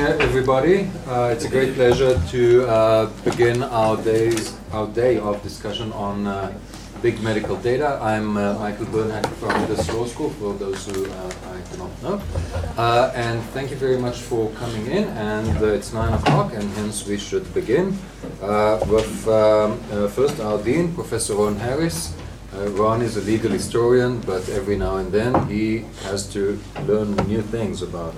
everybody. It's a great pleasure to begin our day of discussion on big medical data. I'm Michael Bernhardt from the Law School, for those who I do not know. And thank you very much for coming in. And it's 9 o'clock, and hence we should begin with first our Dean, Professor Ron Harris. Ron is a legal historian, but every now and then he has to learn new things about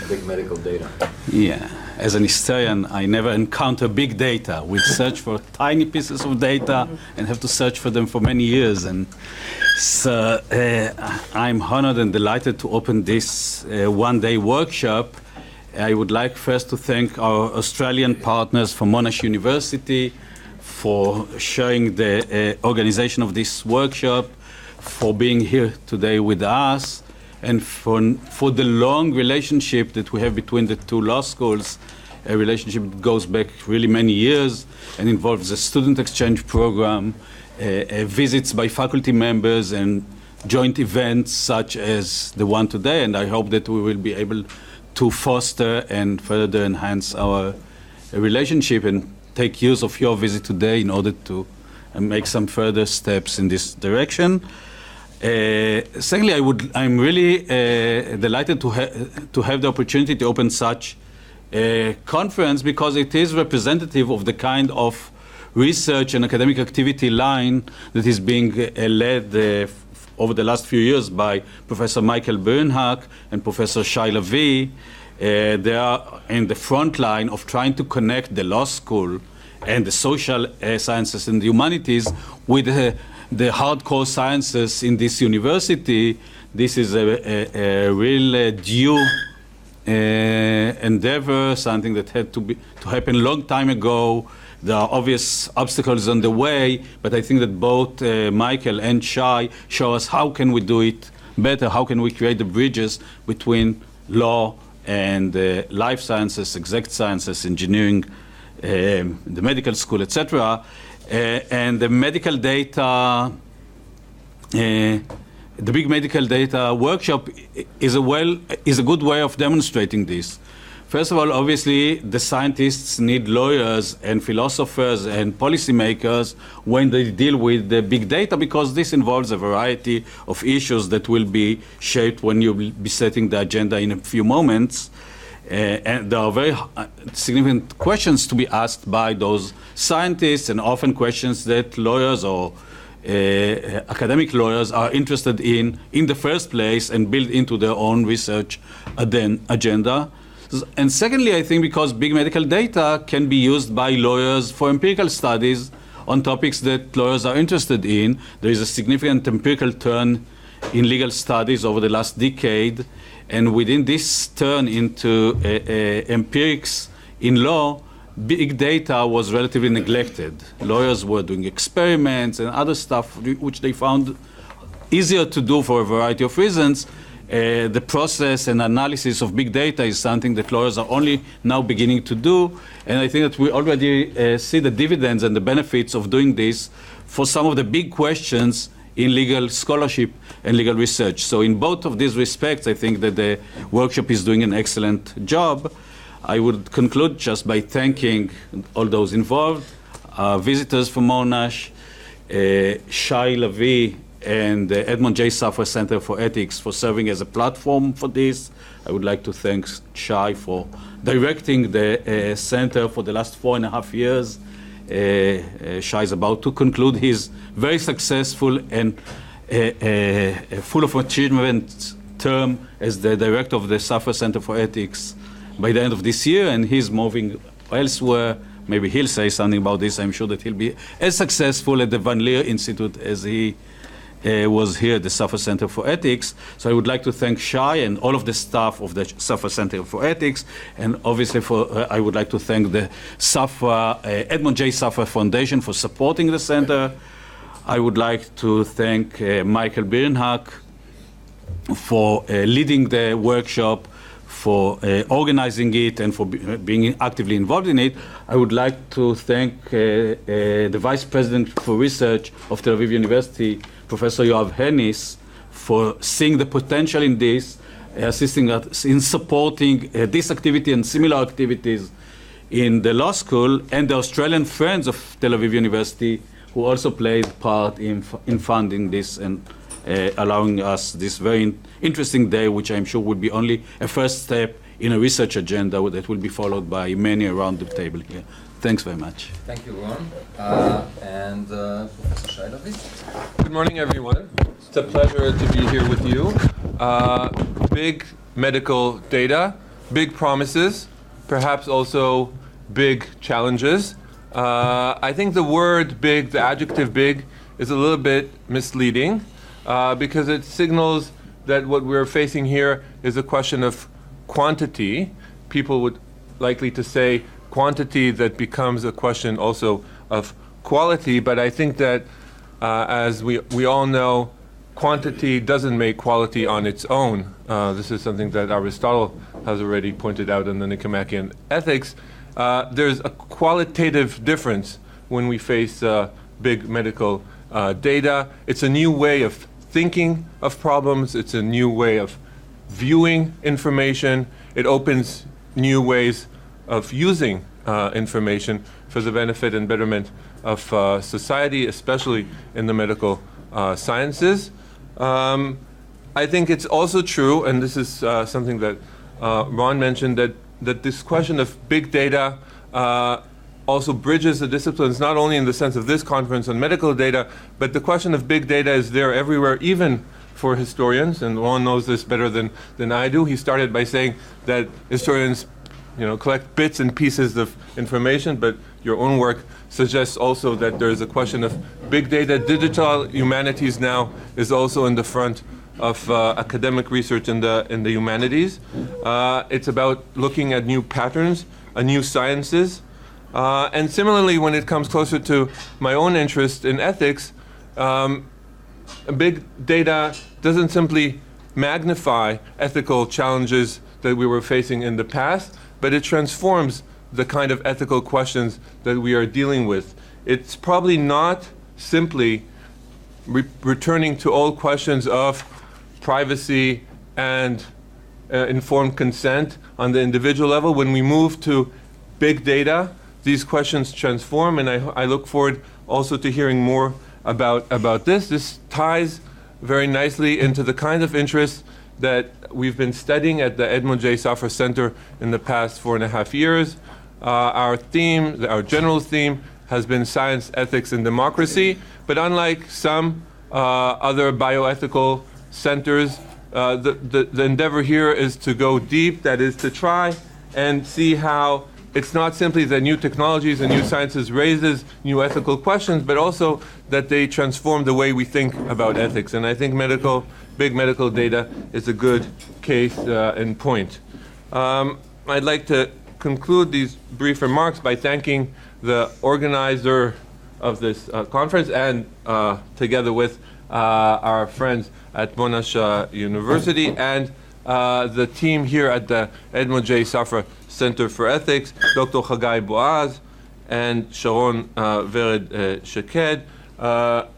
big medical data. Yeah, as an historian, I never encounter big data. We search for tiny pieces of data and have to search for them for many years. And so I'm honored and delighted to open this one-day workshop. I would like first to thank our Australian partners from Monash University for sharing the organization of this workshop, for being here today with us, and for the long relationship that we have between the two law schools, a relationship that goes back really many years and involves a student exchange program, visits by faculty members, and joint events such as the one today. And I hope that we will be able to foster and further enhance our relationship and take use of your visit today in order to make some further steps in this direction. Secondly, I'm really delighted to have the opportunity to open such a conference, because it is representative of the kind of research and academic activity line that is being led over the last few years by Professor Michael Bernhardt and Professor Shai Lavi. They are in the front line of trying to connect the law school and the social sciences and the humanities with the hardcore sciences in this university. This is a real due endeavor, something that had to happen a long time ago. There are obvious obstacles on the way, but I think that both Michael and Shai show us how can we do it better, how can we create the bridges between law and life sciences, exact sciences, engineering, the medical school, etc. And the medical data, the big medical data workshop is a good way of demonstrating this. First of all, obviously, the scientists need lawyers and philosophers and policymakers when they deal with the big data, because this involves a variety of issues that will be shaped when you will be setting the agenda in a few moments. And there are very significant questions to be asked by those scientists, and often questions that lawyers or academic lawyers are interested in the first place and build into their own research agenda. And secondly, I think because big medical data can be used by lawyers for empirical studies on topics that lawyers are interested in. There is a significant empirical turn in legal studies over the last decade, and within this turn into empirics in law, big data was relatively neglected. Lawyers were doing experiments and other stuff which they found easier to do for a variety of reasons. The process and analysis of big data is something that lawyers are only now beginning to do, and I think that we already see the dividends and the benefits of doing this for some of the big questions in legal scholarship and legal research. So in both of these respects, I think that the workshop is doing an excellent job. I would conclude just by thanking all those involved, visitors from Monash, Shai Lavi, and the Edmond J. Safra Center for Ethics for serving as a platform for this. I would like to thank Shai for directing the center for the last 4.5 years. Shai is about to conclude his very successful and full of achievement term as the director of the Safra Center for Ethics by the end of this year, and he's moving elsewhere. Maybe he'll say something about this. I'm sure that he'll be as successful at the Van Leer Institute as he was here at the Safra Center for Ethics. So I would like to thank Shai and all of the staff of the Safra Center for Ethics, and obviously I would like to thank the Safra, Edmond J. Safra Foundation for supporting the center. I would like to thank Michael Bernhardt for leading the workshop, for organizing it, and for being actively involved in it. I would like to thank the Vice President for Research of Tel Aviv University, Professor Yoav Henis, for seeing the potential in this. assisting us in supporting this activity and similar activities in the law school, and the Australian Friends of Tel Aviv University, who also played part in funding this and allowing us this very interesting day, which I'm sure will be only a first step in a research agenda that will be followed by many around the table here. Thanks very much. Thank you, Ron. And Professor Shai, Lavi. Good morning, everyone. It's a pleasure to be here with you. Big medical data, big promises, perhaps also big challenges. I think the word big, the adjective big, is a little bit misleading because it signals that what we're facing here is a question of quantity. People would likely to say quantity that becomes a question also of quality, but I think that as we all know, quantity doesn't make quality on its own. This is something that Aristotle has already pointed out in the Nicomachean Ethics. There's a qualitative difference when we face big medical data. It's a new way of thinking of problems. It's a new way of viewing information. It opens new ways of using information for the benefit and betterment of society, especially in the medical sciences. I think it's also true, and this is something that Ron mentioned, that this question of big data also bridges the disciplines, not only in the sense of this conference on medical data, but the question of big data is there everywhere, even for historians, and Ron knows this better than I do. He started by saying that historians collect bits and pieces of information, but your own work suggests also that there is a question of big data. Digital humanities now is also in the front of academic research in the humanities. It's about looking at new patterns, new sciences, and similarly, when it comes closer to my own interest in ethics, big data doesn't simply magnify ethical challenges that we were facing in the past, but it transforms the kind of ethical questions that we are dealing with. It's probably not simply returning to old questions of privacy and informed consent on the individual level. When we move to big data, these questions transform, and I look forward also to hearing more about this. This ties very nicely into the kind of interest that we've been studying at the Edmond J. Safra Center in the past 4.5 years. Our theme, our general theme, has been science, ethics, and democracy. But unlike some other bioethical centers, the endeavor here is to go deep, that is to try and see how it's not simply that new technologies and new sciences raises new ethical questions, but also that they transform the way we think about ethics. And I think big medical data is a good case in point. I'd like to conclude these brief remarks by thanking the organizer of this conference and together with our friends at Monash University and the team here at the Edmond J. Safra Center for Ethics, Dr. Chagai Boaz and Sharon Vered Sheked,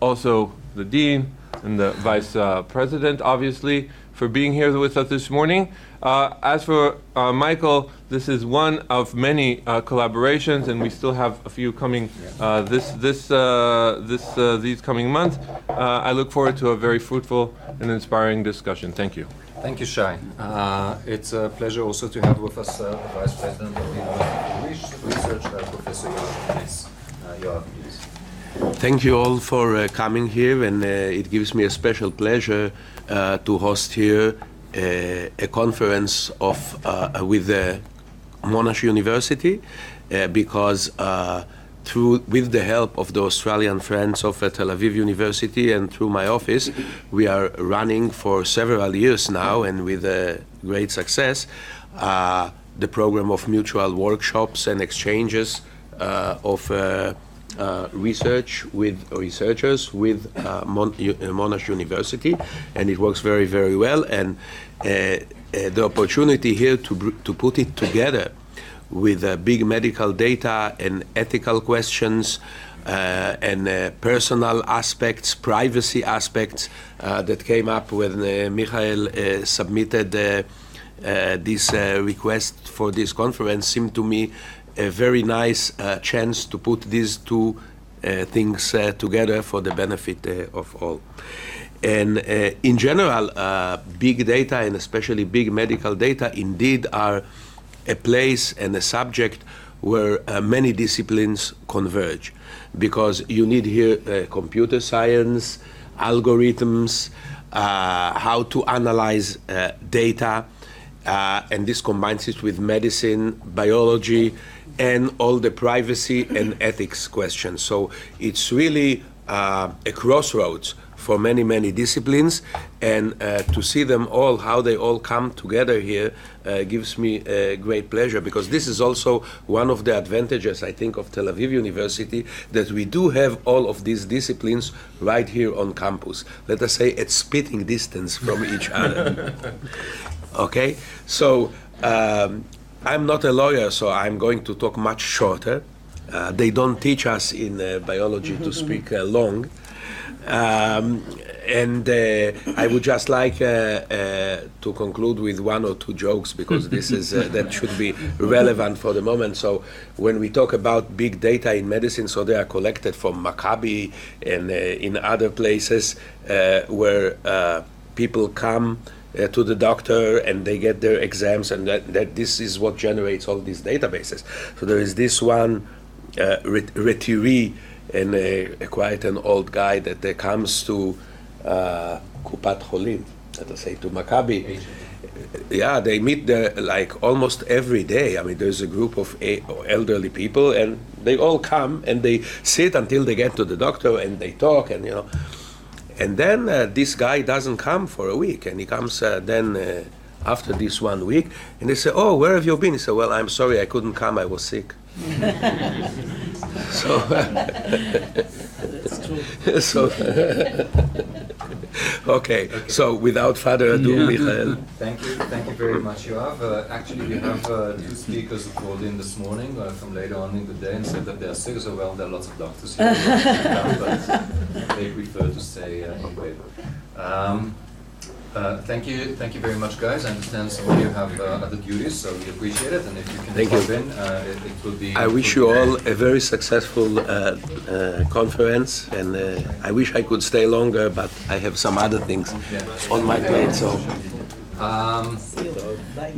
also the Dean and the Vice President, obviously, for being here with us this morning. As for Michael, this is one of many collaborations, and we still have a few coming these coming months. I look forward to a very fruitful and inspiring discussion. Thank you. Thank you, Shai. It's a pleasure also to have with us the Vice President of the University of Research, Professor Yoav Henis. Yoav, please. Thank you all for coming here, and it gives me a special pleasure to host here a conference with the Monash University because with the help of the Australian Friends of Tel Aviv University and through my office, we are running for several years now and with great success the program of mutual workshops and exchanges of research with researchers with Monash University, and it works very, very well. And the opportunity here to put it together with big medical data and ethical questions and personal aspects, privacy aspects that came up when Michael submitted this request for this conference seemed to me a very nice chance to put these two things together for the benefit of all. And in general, big data, and especially big medical data, indeed are a place and a subject where many disciplines converge, because you need here computer science, algorithms, how to analyze data, and this combines it with medicine, biology, and all the privacy and ethics questions. So it's really a crossroads for many, many disciplines, and to see them all, how they all come together here, gives me great pleasure, because this is also one of the advantages, I think, of Tel Aviv University, that we do have all of these disciplines right here on campus. Let us say at spitting distance from each other. Okay? So I'm not a lawyer, so I'm going to talk much shorter. They don't teach us in biology to speak long. And I would just like to conclude with one or two jokes, because this is that should be relevant for the moment. So when we talk about big data in medicine, so they are collected from Maccabi and in other places where people come to the doctor and they get their exams, and that this is what generates all these databases. So there is this one retiree, and quite an old guy that comes to Kupat Cholim, let us say to Maccabi. Yeah, they meet there like almost every day. I mean, there's a group of elderly people, and they all come and they sit until they get to the doctor, and they talk, and you know. And then this guy doesn't come for a week, and he comes then after this 1 week, and they say, "Oh, where have you been?" He said, "Well, I'm sorry, I couldn't come. I was sick." So, That's true. so okay. So without further ado, Michael. Thank you very much, Yoav. Actually, we have two speakers who called in this morning from later on in the day and said that they are sick, so well, there are lots of doctors here, but they prefer to stay anyway. Thank you very much, guys. I understand some of you have other duties, so we appreciate it. And if you can pop in, it will be. I wish you all a very successful conference, and I wish I could stay longer, but I have some other things on my plate. So. See you. Bye.